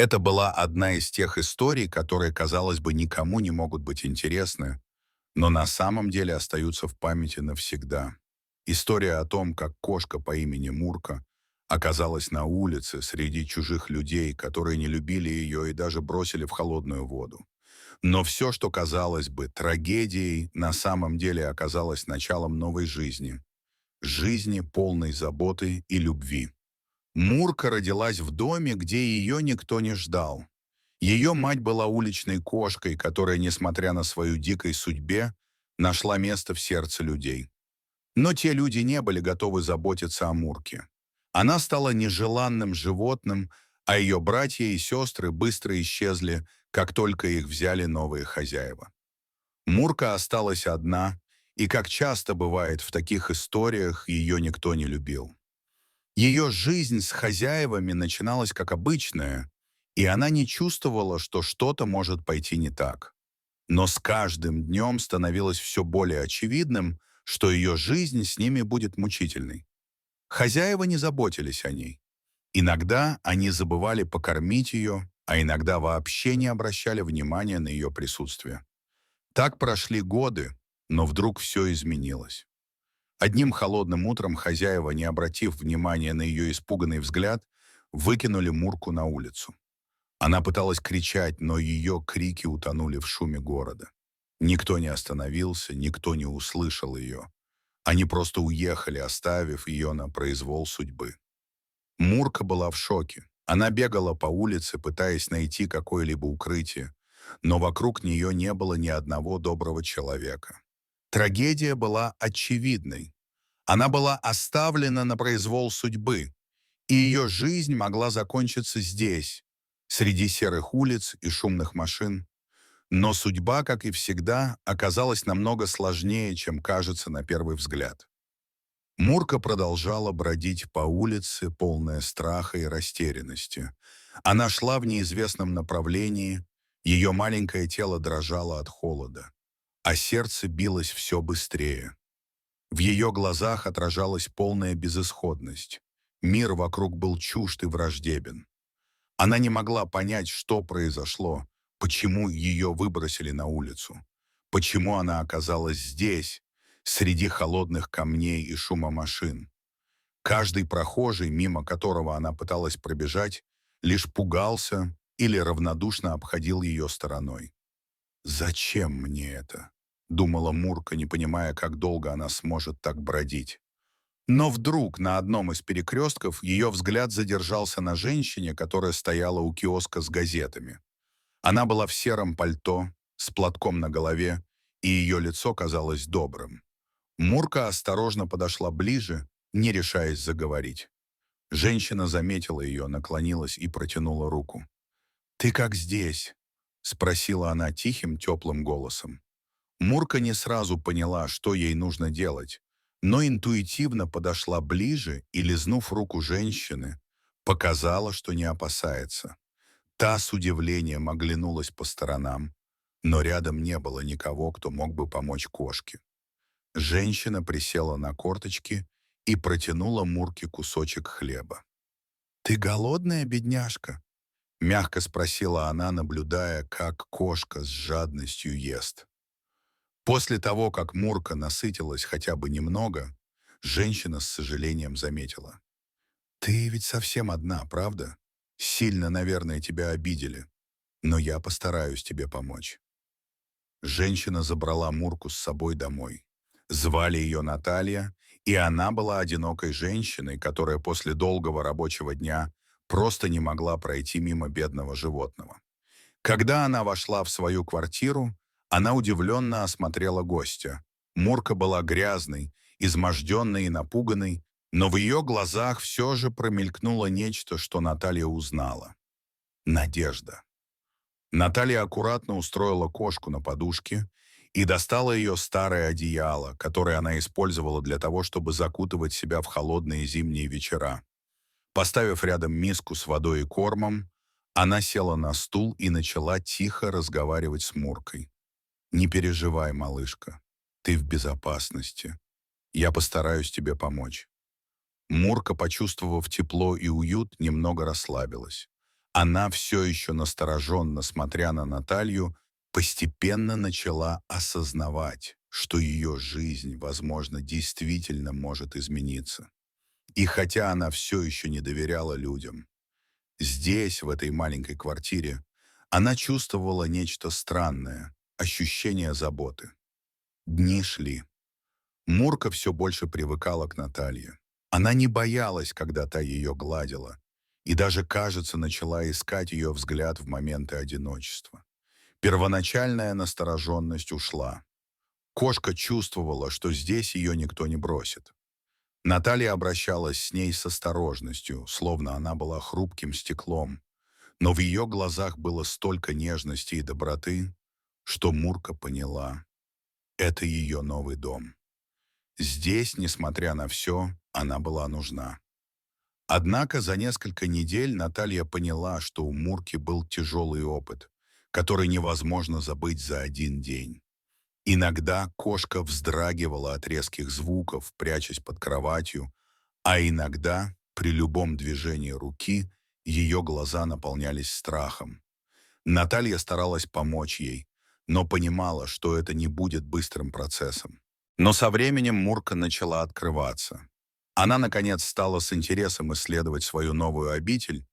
Это была одна из тех историй, которые, казалось бы, никому не могут быть интересны, но на самом деле остаются в памяти навсегда. История о том, как кошка по имени Мурка оказалась на улице среди чужих людей, которые не любили ее и даже бросили в холодную воду. Но все, что казалось бы трагедией, на самом деле оказалось началом новой жизни. Жизни, полной заботы и любви. Мурка родилась в доме, где ее никто не ждал. Ее мать была уличной кошкой, которая, несмотря на свою дикой судьбе, нашла место в сердце людей. Но те люди не были готовы заботиться о Мурке. Она стала нежеланным животным, а ее братья и сестры быстро исчезли, как только их взяли новые хозяева. Мурка осталась одна, и, как часто бывает в таких историях, ее никто не любил. Ее жизнь с хозяевами начиналась как обычная, и она не чувствовала, что что-то может пойти не так. Но с каждым днем становилось все более очевидным, что ее жизнь с ними будет мучительной. Хозяева не заботились о ней. Иногда они забывали покормить ее, а иногда вообще не обращали внимания на ее присутствие. Так прошли годы, но вдруг все изменилось. Одним холодным утром хозяева, не обратив внимания на ее испуганный взгляд, выкинули Мурку на улицу. Она пыталась кричать, но ее крики утонули в шуме города. Никто не остановился, никто не услышал ее. Они просто уехали, оставив ее на произвол судьбы. Мурка была в шоке. Она бегала по улице, пытаясь найти какое-либо укрытие, но вокруг нее не было ни одного доброго человека. Трагедия была очевидной. Она была оставлена на произвол судьбы, и ее жизнь могла закончиться здесь, среди серых улиц и шумных машин. Но судьба, как и всегда, оказалась намного сложнее, чем кажется на первый взгляд. Мурка продолжала бродить по улице, полная страха и растерянности. Она шла в неизвестном направлении, ее маленькое тело дрожало от холода, а сердце билось все быстрее. В ее глазах отражалась полная безысходность. Мир вокруг был чужд и враждебен. Она не могла понять, что произошло, почему ее выбросили на улицу, почему она оказалась здесь, среди холодных камней и шума машин. Каждый прохожий, мимо которого она пыталась пробежать, лишь пугался или равнодушно обходил ее стороной. «Зачем мне это?» — думала Мурка, не понимая, как долго она сможет так бродить. Но вдруг на одном из перекрестков ее взгляд задержался на женщине, которая стояла у киоска с газетами. Она была в сером пальто, с платком на голове, и ее лицо казалось добрым. Мурка осторожно подошла ближе, не решаясь заговорить. Женщина заметила ее, наклонилась и протянула руку. «Ты как здесь?» — спросила она тихим, теплым голосом. Мурка не сразу поняла, что ей нужно делать, но интуитивно подошла ближе и, лизнув руку женщины, показала, что не опасается. Та с удивлением оглянулась по сторонам, но рядом не было никого, кто мог бы помочь кошке. Женщина присела на корточки и протянула Мурке кусочек хлеба. «Ты голодная, бедняжка?» — мягко спросила она, наблюдая, как кошка с жадностью ест. После того, как Мурка насытилась хотя бы немного, женщина с сожалением заметила. «Ты ведь совсем одна, правда? Сильно, наверное, тебя обидели, но я постараюсь тебе помочь». Женщина забрала Мурку с собой домой. Звали ее Наталья, и она была одинокой женщиной, которая после долгого рабочего дня просто не могла пройти мимо бедного животного. Когда она вошла в свою квартиру, она удивленно осмотрела гостя. Мурка была грязной, изможденной и напуганной, но в ее глазах все же промелькнуло нечто, что Наталья узнала. Надежда. Наталья аккуратно устроила кошку на подушке и достала ее старое одеяло, которое она использовала для того, чтобы закутывать себя в холодные зимние вечера. Поставив рядом миску с водой и кормом, она села на стул и начала тихо разговаривать с Муркой. «Не переживай, малышка, ты в безопасности. Я постараюсь тебе помочь». Мурка, почувствовав тепло и уют, немного расслабилась. Она все еще настороженно, смотря на Наталью, постепенно начала осознавать, что ее жизнь, возможно, действительно может измениться. И хотя она все еще не доверяла людям, здесь, в этой маленькой квартире, она чувствовала нечто странное, ощущение заботы. Дни шли. Мурка все больше привыкала к Наталье. Она не боялась, когда та ее гладила, и даже, кажется, начала искать ее взгляд в моменты одиночества. Первоначальная настороженность ушла. Кошка чувствовала, что здесь ее никто не бросит. Наталья обращалась с ней с осторожностью, словно она была хрупким стеклом, но в ее глазах было столько нежности и доброты, что Мурка поняла — это ее новый дом. Здесь, несмотря на все, она была нужна. Однако за несколько недель Наталья поняла, что у Мурки был тяжелый опыт, который невозможно забыть за один день. Иногда кошка вздрагивала от резких звуков, прячась под кроватью, а иногда, при любом движении руки, ее глаза наполнялись страхом. Наталья старалась помочь ей, но понимала, что это не будет быстрым процессом. Но со временем Мурка начала открываться. Она, наконец, стала с интересом исследовать свою новую обитель,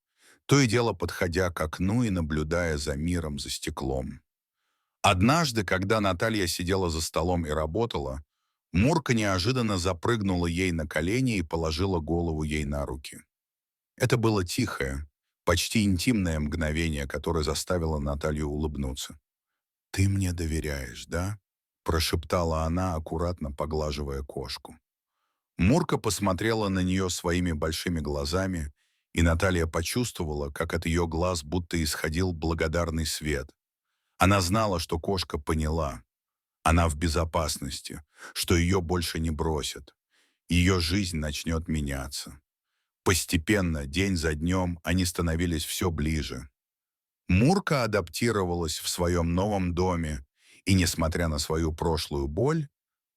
то и дело подходя к окну и наблюдая за миром за стеклом. Однажды, когда Наталья сидела за столом и работала, Мурка неожиданно запрыгнула ей на колени и положила голову ей на руки. Это было тихое, почти интимное мгновение, которое заставило Наталью улыбнуться. «Ты мне доверяешь, да?» — прошептала она, аккуратно поглаживая кошку. Мурка посмотрела на нее своими большими глазами, и Наталья почувствовала, как от ее глаз будто исходил благодарный свет. Она знала, что кошка поняла. Она в безопасности, что ее больше не бросят. Ее жизнь начнет меняться. Постепенно, день за днем, они становились все ближе. Мурка адаптировалась в своем новом доме и, несмотря на свою прошлую боль,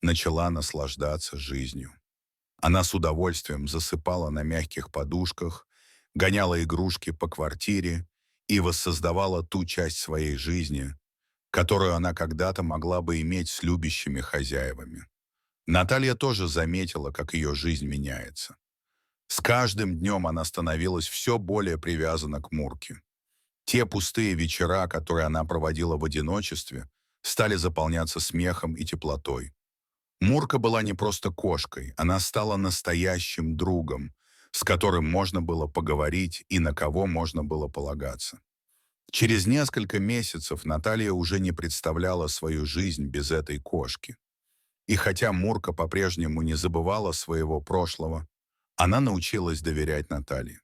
начала наслаждаться жизнью. Она с удовольствием засыпала на мягких подушках, гоняла игрушки по квартире и воссоздавала ту часть своей жизни, которую она когда-то могла бы иметь с любящими хозяевами. Наталья тоже заметила, как ее жизнь меняется. С каждым днем она становилась все более привязана к Мурке. Те пустые вечера, которые она проводила в одиночестве, стали заполняться смехом и теплотой. Мурка была не просто кошкой, она стала настоящим другом, с которым можно было поговорить и на кого можно было полагаться. Через несколько месяцев Наталья уже не представляла свою жизнь без этой кошки. И хотя Мурка по-прежнему не забывала своего прошлого, она научилась доверять Наталье.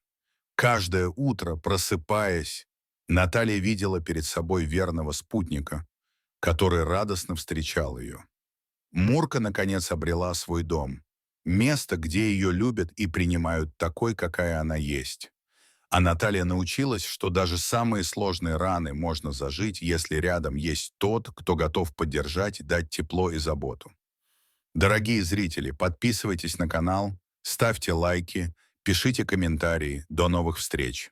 Каждое утро, просыпаясь, Наталья видела перед собой верного спутника, который радостно встречал ее. Мурка, наконец, обрела свой дом. Место, где ее любят и принимают такой, какая она есть. А Наталья научилась, что даже самые сложные раны можно зажить, если рядом есть тот, кто готов поддержать, дать тепло и заботу. Дорогие зрители, подписывайтесь на канал, ставьте лайки, пишите комментарии. До новых встреч!